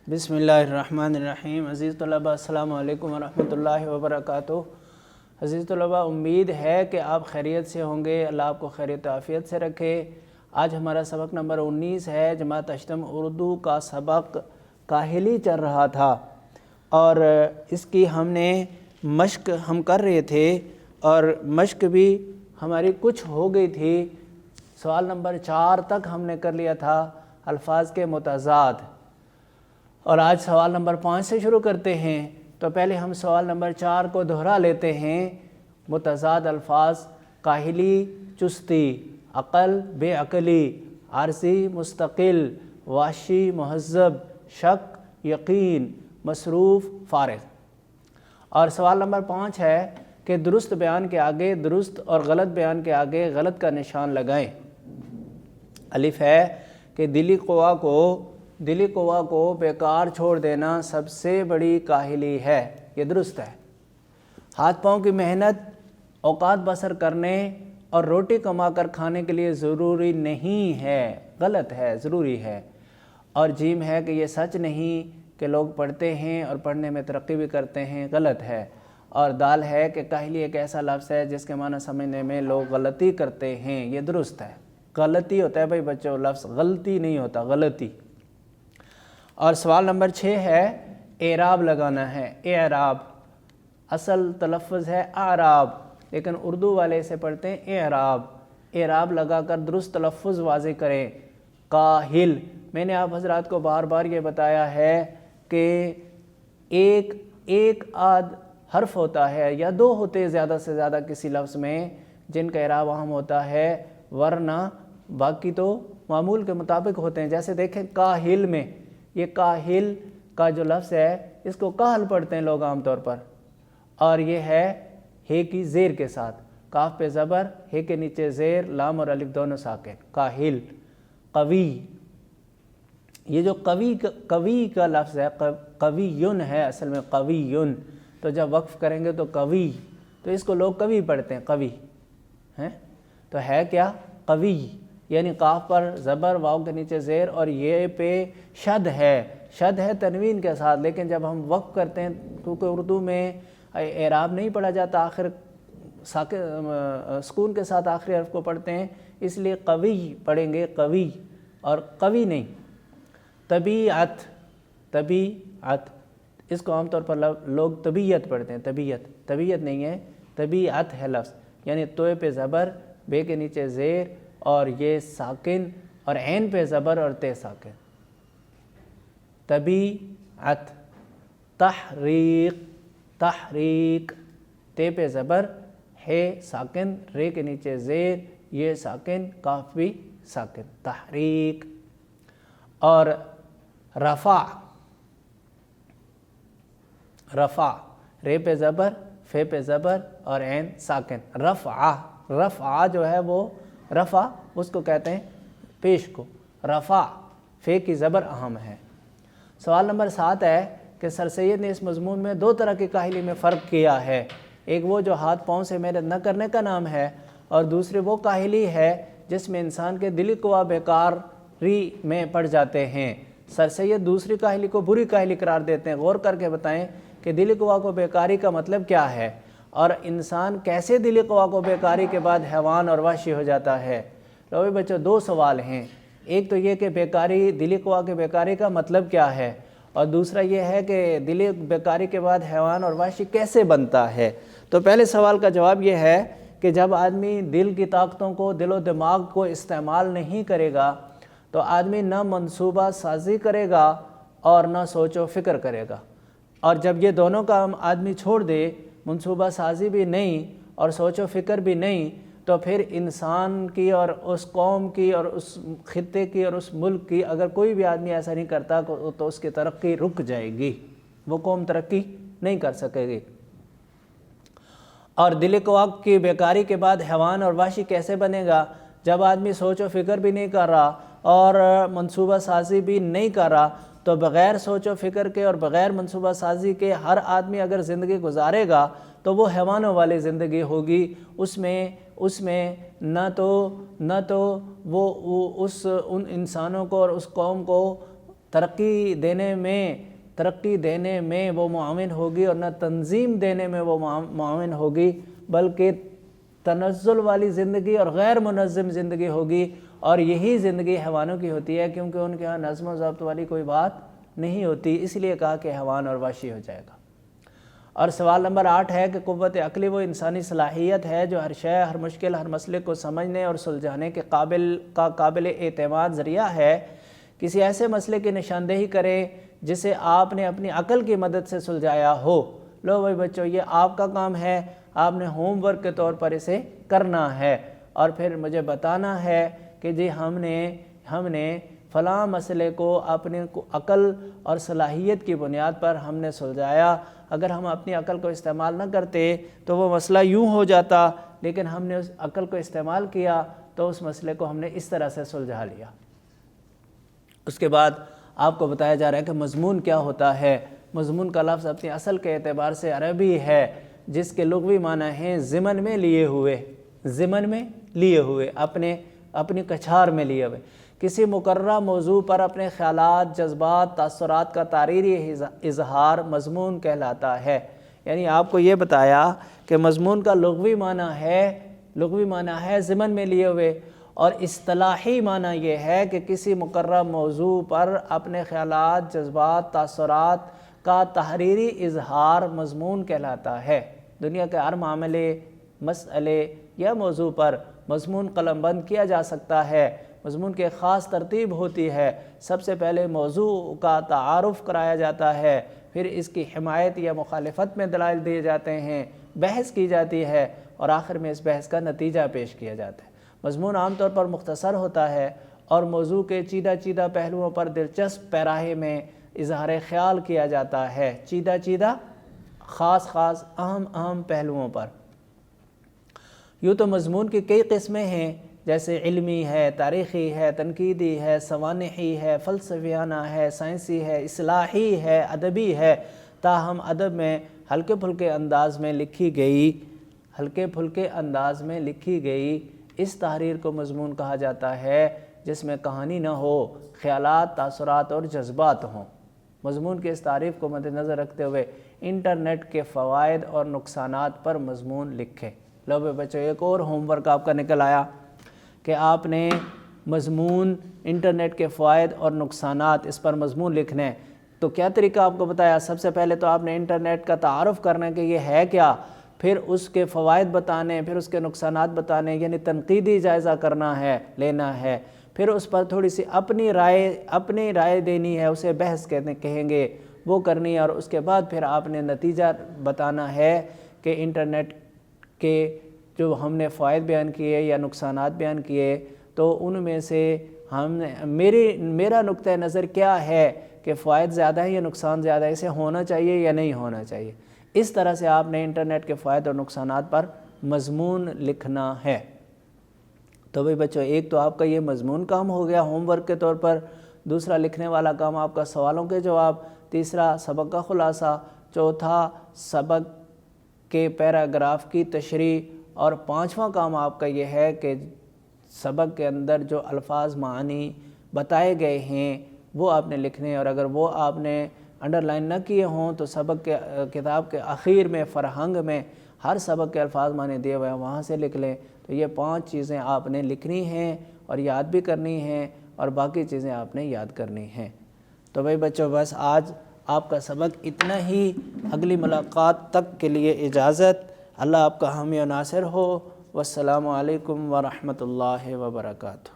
بسم اللہ الرحمن الرحیم۔ عزیز طلباء السلام علیکم ورحمۃ اللہ وبرکاتہ۔ عزیز طلباء، امید ہے کہ آپ خیریت سے ہوں گے، اللہ آپ کو خیریت و عافیت سے رکھے۔ آج ہمارا سبق نمبر 19 ہے۔ جماعت اشتم اردو کا سبق کاہلی چل رہا تھا اور اس کی ہم نے مشق کر رہے تھے اور مشق بھی ہماری کچھ ہو گئی تھی۔ سوال نمبر 4 تک ہم نے کر لیا تھا، الفاظ کے متضاد، اور آج سوال نمبر 5 سے شروع کرتے ہیں۔ تو پہلے ہم سوال نمبر 4 کو دہرا لیتے ہیں۔ متضاد الفاظ: کاہلی، چستی، عقل، بے عقلی، عارضی، مستقل، وحشی، مہذب، شک، یقین، مصروف، فارغ۔ اور سوال نمبر 5 ہے کہ درست بیان کے آگے درست اور غلط بیان کے آگے غلط کا نشان لگائیں۔ الف ہے کہ دلی قوا کو بیکار چھوڑ دینا سب سے بڑی کاہلی ہے، یہ درست ہے۔ ہاتھ پاؤں کی محنت اوقات بسر کرنے اور روٹی کما کر کھانے کے لیے ضروری نہیں ہے، غلط ہے، ضروری ہے۔ اور جیم ہے کہ یہ سچ نہیں کہ لوگ پڑھتے ہیں اور پڑھنے میں ترقی بھی کرتے ہیں، غلط ہے۔ اور دال ہے کہ کاہلی ایک ایسا لفظ ہے جس کے معنی سمجھنے میں لوگ غلطی کرتے ہیں، یہ درست ہے۔ غلطی ہوتا ہے بھائی بچوں، لفظ غلطی نہیں ہوتا، غلطی۔ اور سوال نمبر 6 ہے، اعراب لگانا ہے۔ اعراب اصل تلفظ ہے اعراب، لیکن اردو والے اسے پڑھتے ہیں اعراب۔ اعراب لگا کر درست تلفظ واضح کریں۔ کاہل، میں نے آپ حضرات کو بار بار یہ بتایا ہے کہ ایک آدھ حرف ہوتا ہے یا دو ہوتے زیادہ سے زیادہ کسی لفظ میں جن کا اعراب عام ہوتا ہے، ورنہ باقی تو معمول کے مطابق ہوتے ہیں۔ جیسے دیکھیں کاہل میں، یہ کاہل کا جو لفظ ہے اس کو کاہل پڑھتے ہیں لوگ عام طور پر، اور یہ ہے ہے کی زیر کے ساتھ، کاف پہ زبر، ہے کے نیچے زیر، لام اور الف دونوں ساکن، کاہل۔ قوی، یہ جو قوی کا لفظ ہے، قویٌ ہے اصل میں، قویٌ، تو جب وقف کریں گے تو قوی، تو اس کو لوگ قوی پڑھتے ہیں، قوی ہیں، تو ہے کیا؟ قوی، یعنی قاف پر زبر، واو کے نیچے زیر، اور یہ پہ شد ہے تنوین کے ساتھ، لیکن جب ہم وقف کرتے ہیں کیونکہ اردو میں اعراب نہیں پڑھا جاتا، آخر سکون کے ساتھ آخری حرف کو پڑھتے ہیں، اس لیے قوی پڑھیں گے، قوی، اور قوی نہیں۔ طبیعت، اس کو عام طور پر لوگ طبیعت پڑھتے ہیں، طبیعت نہیں ہے، طبیعت ہے لفظ، یعنی توئے پہ زبر، بے کے نیچے زیر، اور یہ ساکن، اور عین پہ زبر اور تے ساکن۔ طبیعت۔ تحریک، تے پہ زبر، ہے ساکن، رے کے نیچے زیر، یہ ساکن، کاف بھی ساکن، تحریک۔ اور رفع، رے پہ زبر، فے پہ زبر اور عین ساکن، رفع جو ہے وہ رفع، اس کو کہتے ہیں پیش کو، رفع، فے کی زبر اہم ہے۔ سوال نمبر 7 ہے کہ سر سید نے اس مضمون میں 2 طرح کی کاہلی میں فرق کیا ہے۔ ایک وہ جو ہاتھ پاؤں سے محنت نہ کرنے کا نام ہے، اور دوسری وہ کاہلی ہے جس میں انسان کے دلی قوا بیکاری میں پڑ جاتے ہیں۔ سر سید دوسری کاہلی کو بری کاہلی قرار دیتے ہیں۔ غور کر کے بتائیں کہ دلی قوا کو بیکاری کا مطلب کیا ہے، اور انسان کیسے دلی قوا کو بیکاری کے بعد حیوان اور وحشی ہو جاتا ہے۔ لو بچوں، 2 سوال ہیں، ایک تو یہ کہ بیکاری، دلی قوا کے بیکاری کا مطلب کیا ہے، اور دوسرا یہ ہے کہ دلی بیکاری کے بعد حیوان اور وحشی کیسے بنتا ہے۔ تو پہلے سوال کا جواب یہ ہے کہ جب آدمی دل کی طاقتوں کو، دل و دماغ کو استعمال نہیں کرے گا تو آدمی نہ منصوبہ سازی کرے گا اور نہ سوچ و فکر کرے گا، اور جب یہ دونوں کام آدمی چھوڑ دے، منصوبہ سازی بھی نہیں اور سوچ و فکر بھی نہیں، تو پھر انسان کی اور اس قوم کی اور اس خطے کی اور اس ملک کی، اگر کوئی بھی آدمی ایسا نہیں کرتا تو اس کی ترقی رک جائے گی، وہ قوم ترقی نہیں کر سکے گی۔ اور دل قوا کی بیکاری کے بعد حیوان اور وحشی کیسے بنے گا؟ جب آدمی سوچ و فکر بھی نہیں کر رہا اور منصوبہ سازی بھی نہیں کر رہا، تو بغیر سوچ و فکر کے اور بغیر منصوبہ سازی کے ہر آدمی اگر زندگی گزارے گا تو وہ حیوانوں والی زندگی ہوگی۔ اس میں نہ تو وہ ان انسانوں کو اور اس قوم کو ترقی دینے میں وہ معاون ہوگی اور نہ تنظیم دینے میں وہ معاون ہوگی، بلکہ تنزل والی زندگی اور غیر منظم زندگی ہوگی، اور یہی زندگی حیوانوں کی ہوتی ہے کیونکہ ان کے ہاں نظم و ضبط والی کوئی بات نہیں ہوتی، اس لیے کہا کہ حیوان اور وحشی ہو جائے گا۔ اور سوال نمبر 8 ہے کہ قوت عقلی وہ انسانی صلاحیت ہے جو ہر شے، ہر مشکل، ہر مسئلے کو سمجھنے اور سلجھانے کے قابل اعتماد ذریعہ ہے۔ کسی ایسے مسئلے کی نشاندہی کرے جسے آپ نے اپنی عقل کی مدد سے سلجھایا ہو۔ لو بھائی بچوں، یہ آپ کا کام ہے، آپ نے ہوم ورک کے طور پر اسے کرنا ہے، اور پھر مجھے بتانا ہے کہ جی ہم نے فلاں مسئلے کو اپنی عقل اور صلاحیت کی بنیاد پر ہم نے سلجھایا۔ اگر ہم اپنی عقل کو استعمال نہ کرتے تو وہ مسئلہ یوں ہو جاتا، لیکن ہم نے اس عقل کو استعمال کیا تو اس مسئلے کو ہم نے اس طرح سے سلجھا لیا۔ اس کے بعد آپ کو بتایا جا رہا ہے کہ مضمون کیا ہوتا ہے۔ مضمون کا لفظ اپنی اصل کے اعتبار سے عربی ہے، جس کے لغوی معنی ہیں ضمن میں لیے ہوئے، اپنی کچھار میں لیے ہوئے۔ کسی مقررہ موضوع پر اپنے خیالات، جذبات، تاثرات کا تحریری اظہار مضمون کہلاتا ہے۔ یعنی آپ کو یہ بتایا کہ مضمون کا لغوی معنی ہے ضمن میں لیے ہوئے، اور اصطلاحی معنی یہ ہے کہ کسی مقررہ موضوع پر اپنے خیالات، جذبات، تاثرات کا تحریری اظہار مضمون کہلاتا ہے۔ دنیا کے ہر معاملے، مسئلے یا موضوع پر مضمون قلم بند کیا جا سکتا ہے۔ مضمون کی ایک خاص ترتیب ہوتی ہے۔ سب سے پہلے موضوع کا تعارف کرایا جاتا ہے، پھر اس کی حمایت یا مخالفت میں دلائل دیے جاتے ہیں، بحث کی جاتی ہے، اور آخر میں اس بحث کا نتیجہ پیش کیا جاتا ہے۔ مضمون عام طور پر مختصر ہوتا ہے اور موضوع کے چیدہ پہلوؤں پر دلچسپ پیراہے میں اظہار خیال کیا جاتا ہے، خاص اہم پہلوؤں پر۔ یوں تو مضمون کی کئی قسمیں ہیں، جیسے علمی ہے، تاریخی ہے، تنقیدی ہے، سوانحی ہے، فلسفیانہ ہے، سائنسی ہے، اصلاحی ہے، ادبی ہے۔ تاہم ادب میں ہلکے پھلکے انداز میں لکھی گئی اس تحریر کو مضمون کہا جاتا ہے جس میں کہانی نہ ہو، خیالات، تاثرات اور جذبات ہوں۔ مضمون کی اس تعریف کو مد نظر رکھتے ہوئے انٹرنیٹ کے فوائد اور نقصانات پر مضمون لکھیں۔ لو بچوں، ایک اور ہوم ورک آپ کا نکل آیا کہ آپ نے مضمون، انٹرنیٹ کے فوائد اور نقصانات، اس پر مضمون لکھنے۔ تو کیا طریقہ آپ کو بتایا؟ سب سے پہلے تو آپ نے انٹرنیٹ کا تعارف کرنا کہ یہ ہے کیا، پھر اس کے فوائد بتانے، پھر اس کے نقصانات بتانے، یعنی تنقیدی جائزہ لینا ہے، پھر اس پر تھوڑی سی اپنی رائے دینی ہے، اسے بحث کہیں گے، وہ کرنی ہے، اور اس کے بعد پھر آپ نے نتیجہ بتانا ہے کہ انٹرنیٹ کے جو ہم نے فوائد بیان کیے یا نقصانات بیان کیے، تو ان میں سے میرا نقطہ نظر کیا ہے کہ فوائد زیادہ ہے یا نقصان زیادہ ہے، اسے ہونا چاہیے یا نہیں ہونا چاہیے۔ اس طرح سے آپ نے انٹرنیٹ کے فوائد اور نقصانات پر مضمون لکھنا ہے۔ تو بھئی بچوں، ایک تو آپ کا یہ مضمون کام ہو گیا ہوم ورک کے طور پر، دوسرا لکھنے والا کام آپ کا سوالوں کے جواب، تیسرا سبق کا خلاصہ، چوتھا سبق کے پیراگراف کی تشریح، اور پانچواں کام آپ کا یہ ہے کہ سبق کے اندر جو الفاظ معنی بتائے گئے ہیں وہ آپ نے لکھنے، اور اگر وہ آپ نے انڈر لائن نہ کیے ہوں تو سبق کے کتاب کے آخر میں فرہنگ میں ہر سبق کے الفاظ معنی دیے ہوئے ہیں، وہاں سے لکھ لیں۔ تو یہ 5 چیزیں آپ نے لکھنی ہیں اور یاد بھی کرنی ہیں، اور باقی چیزیں آپ نے یاد کرنی ہیں۔ تو بھائی بچوں، بس آج آپ کا سبق اتنا ہی۔ اگلی ملاقات تک کے لیے اجازت۔ اللہ آپ کا حامی و ناصر ہو۔ والسلام علیکم ورحمۃ اللہ وبرکاتہ۔